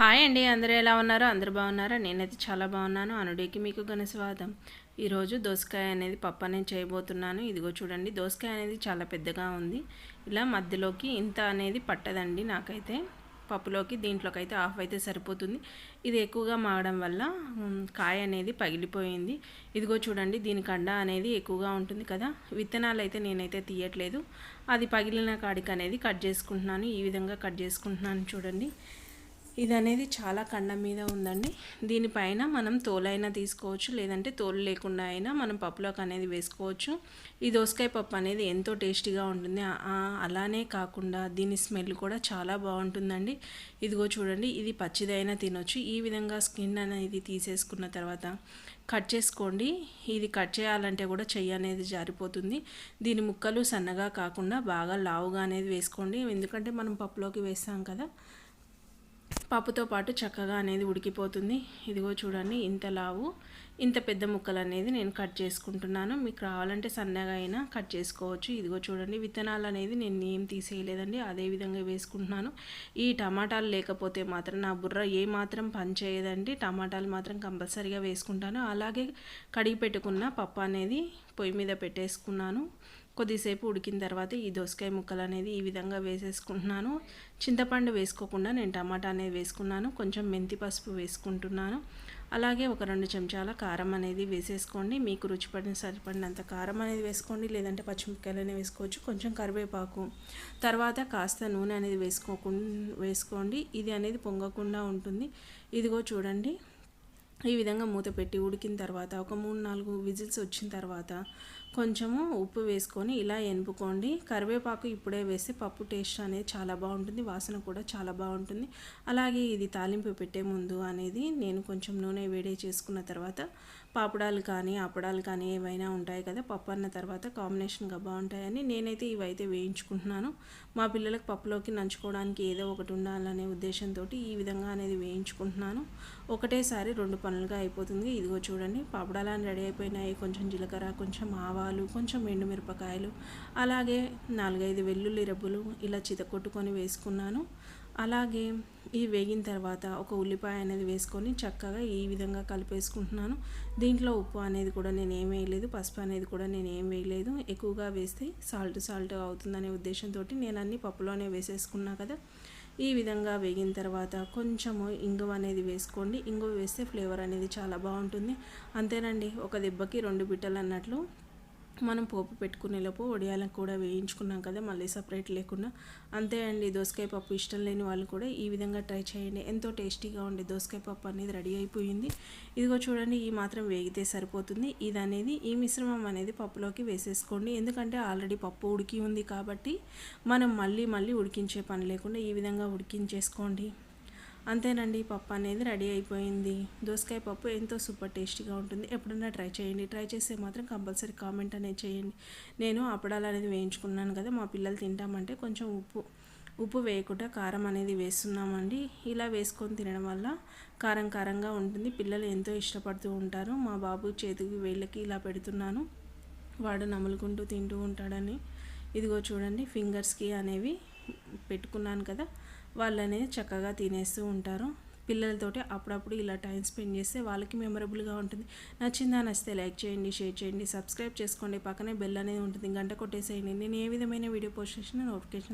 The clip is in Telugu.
హాయ్ అండి, అందరూ ఎలా ఉన్నారు? అందరూ బాగున్నారా? నేనైతే చాలా బాగున్నాను. అనుడికి మీకు ఘన స్వాగతం. ఈరోజు దోసకాయ అనేది పప్పు అనేది చేయబోతున్నాను. ఇదిగో చూడండి, దోసకాయ అనేది చాలా పెద్దగా ఉంది. ఇలా మధ్యలోకి ఇంత అనేది పట్టదండి నాకైతే. పప్పులోకి దీంట్లోకి అయితే హాఫ్ అయితే సరిపోతుంది. ఇది ఎక్కువగా మాగడం వల్ల కాయ అనేది పగిలిపోయింది. ఇదిగో చూడండి, దీని కండ అనేది ఎక్కువగా ఉంటుంది కదా. విత్తనాలు అయితే నేనైతే తీయట్లేదు. అది పగిలిన కాడికి అనేది కట్ చేసుకుంటున్నాను. ఈ విధంగా కట్ చేసుకుంటున్నాను చూడండి. ఇది అనేది చాలా కండం మీద ఉందండి. దీనిపైన మనం తోలైనా తీసుకోవచ్చు, లేదంటే తోలు లేకుండా అయినా మనం పప్పులోకి అనేది వేసుకోవచ్చు. ఈ దోసకాయ పప్పు అనేది ఎంతో టేస్టీగా ఉంటుంది. అలానే కాకుండా దీని స్మెల్ కూడా చాలా బాగుంటుందండి. ఇదిగో చూడండి, ఇది పచ్చిదైనా తినొచ్చు. ఈ విధంగా స్కిన్ అనేది తీసేసుకున్న తర్వాత కట్ చేసుకోండి. ఇది కట్ చేయాలంటే కూడా చెయ్యి అనేది జారిపోతుంది. దీని ముక్కలు సన్నగా కాకుండా బాగా లావుగా అనేది వేసుకోండి, ఎందుకంటే మనం పప్పులోకి వేస్తాం కదా. పప్పుతో పాటు చక్కగా అనేది ఉడికిపోతుంది. ఇదిగో చూడండి, ఇంత లావు ఇంత పెద్ద ముక్కలు అనేది నేను కట్ చేసుకుంటున్నాను. మీకు కావాలంటే సన్నగా అయినా కట్ చేసుకోవచ్చు. ఇదిగో చూడండి, విత్తనాలు అనేది నేను ఏం తీసేయలేదండి, అదే విధంగా వేసుకుంటున్నాను. ఈ టమాటాలు లేకపోతే మాత్రం నా బుర్ర ఏ మాత్రం పని చేయదండి. టమాటాలు మాత్రం కంపల్సరీగా వేసుకుంటాను. అలాగే కడిగి పెట్టుకున్న పప్పు అనేది పొయ్యి మీద పెట్టేసుకున్నాను. కొద్దిసేపు ఉడికిన తర్వాత ఈ దోసకాయ ముక్కలు అనేది ఈ విధంగా వేసేసుకుంటున్నాను. చింతపండు వేసుకోకుండా నేను టమాటా అనేది వేసుకున్నాను. కొంచెం మెంతి పసుపు వేసుకుంటున్నాను. అలాగే ఒక 2 చెంచాల కారం అనేది వేసేసుకోండి. మీకు రుచి సరిపడినంత కారం అనేది వేసుకోండి, లేదంటే పచ్చిమిరపకాయలు అనేవి వేసుకోవచ్చు. కొంచెం కరివేపాకు, తర్వాత కాస్త నూనె అనేది వేసుకోండి. ఇది అనేది పొంగకుండా ఉంటుంది. ఇదిగో చూడండి, ఈ విధంగా మూత పెట్టి ఉడికిన తర్వాత ఒక 3-4 విజిల్స్ వచ్చిన తర్వాత కొంచెము ఉప్పు వేసుకొని ఇలా ఎనుపుకోండి. కరివేపాకు ఇప్పుడే వేస్తే పప్పు టేస్ట్ అనేది చాలా బాగుంటుంది, వాసన కూడా చాలా బాగుంటుంది. అలాగే ఇది తాలింపు పెట్టే ముందు అనేది నేను కొంచెం నూనె వేడి చేసుకున్న తర్వాత పాపడాలు కానీ అప్పడాలు కానీ ఏవైనా ఉంటాయి కదా, పప్పు అన్న తర్వాత కాంబినేషన్గా బాగుంటాయని నేనైతే ఇవైతే వేయించుకుంటున్నాను. మా పిల్లలకు పప్పులోకి నంచుకోవడానికి ఏదో ఒకటి ఉండాలనే ఉద్దేశంతో ఈ విధంగా అనేది వేయించుకుంటున్నాను. ఒకటేసారి 2 పనులుగా అయిపోతుంది. ఇదిగో చూడండి, పాపడాలు రెడీ అయిపోయినాయి. కొంచెం జీలకర్ర, కొంచెం ఆవాలు, కొంచెం ఎండుమిరపకాయలు, అలాగే 4-5 వెల్లుల్లి రెబ్బలు ఇలా చితకొట్టుకొని వేసుకున్నాను. అలాగే ఇవి వేగిన తర్వాత ఒక ఉల్లిపాయ అనేది వేసుకొని చక్కగా ఈ విధంగా కలిపేసుకుంటున్నాను. దీంట్లో ఉప్పు అనేది కూడా నేను ఏం వేయలేదు, పసుపు అనేది కూడా నేను ఏం వేయలేదు. ఎక్కువగా వేస్తే సాల్ట్ అవుతుందనే ఉద్దేశంతో నేను అన్ని పప్పులోనే వేసేసుకున్నా కదా. ఈ విధంగా వేగిన తర్వాత కొంచెము ఇంగువ అనేది వేసుకోండి. ఇంగువ వేస్తే ఫ్లేవర్ అనేది చాలా బాగుంటుంది. అంతేనండి, ఒక దెబ్బకి 2 బిట్టలు అన్నట్లు. మనం పోపు పెట్టుకునేలోపు వడియాలకు కూడా వేయించుకున్నాం కదా, మళ్ళీ సపరేట్ లేకుండా. అంతే అండి, దోసకాయ పప్పు ఇష్టం లేని వాళ్ళు కూడా ఈ విధంగా ట్రై చేయండి. ఎంతో టేస్టీగా ఉండే దోసకాయ పప్పు అనేది రెడీ అయిపోయింది. ఇదిగో చూడండి, ఈ మాత్రం వేగితే సరిపోతుంది. ఇది అనేది ఈ మిశ్రమం అనేది పప్పులోకి వేసేసుకోండి, ఎందుకంటే ఆల్రెడీ పప్పు ఉడికి ఉంది కాబట్టి మనం మళ్ళీ ఉడికించే పని లేకుండా ఈ విధంగా ఉడికించేసుకోండి. అంతేనండి, పప్పు అనేది రెడీ అయిపోయింది. దోసకాయ పప్పు ఎంతో సూపర్ టేస్టీగా ఉంటుంది. ఎప్పుడైనా ట్రై చేయండి. ట్రై చేస్తే మాత్రం కంపల్సరీ కామెంట్ అనేది చేయండి. నేను అప్పడాలు అనేది వేయించుకున్నాను కదా, మా పిల్లలు తింటామంటే కొంచెం ఉప్పు వేయకుండా కారం అనేది వేస్తున్నామండి. ఇలా వేసుకొని తినడం వల్ల కారంగా ఉంటుంది. పిల్లలు ఎంతో ఇష్టపడుతూ ఉంటారు. మా బాబు చేతికి వేళ్ళకి ఇలా పెడుతున్నాను, వాడు నములుకుంటూ తింటూ ఉంటాడని. ఇదిగో చూడండి, ఫింగర్స్కి అనేవి పెట్టుకున్నాను కదా, వాళ్ళు అనేది చక్కగా తినేస్తూ ఉంటారు. పిల్లలతోటి అప్పుడప్పుడు ఇలా టైం స్పెండ్ చేస్తే వాళ్ళకి మెమరబుల్గా ఉంటుంది. నచ్చితే లైక్ చేయండి, షేర్ చేయండి, సబ్స్క్రైబ్ చేసుకోండి. పక్కనే బెల్ అనేది ఉంటుంది, గంట కొట్టేసేయండి. నేను ఏ విధమైన వీడియో పోస్ట్ చేసినా నోటిఫికేషన్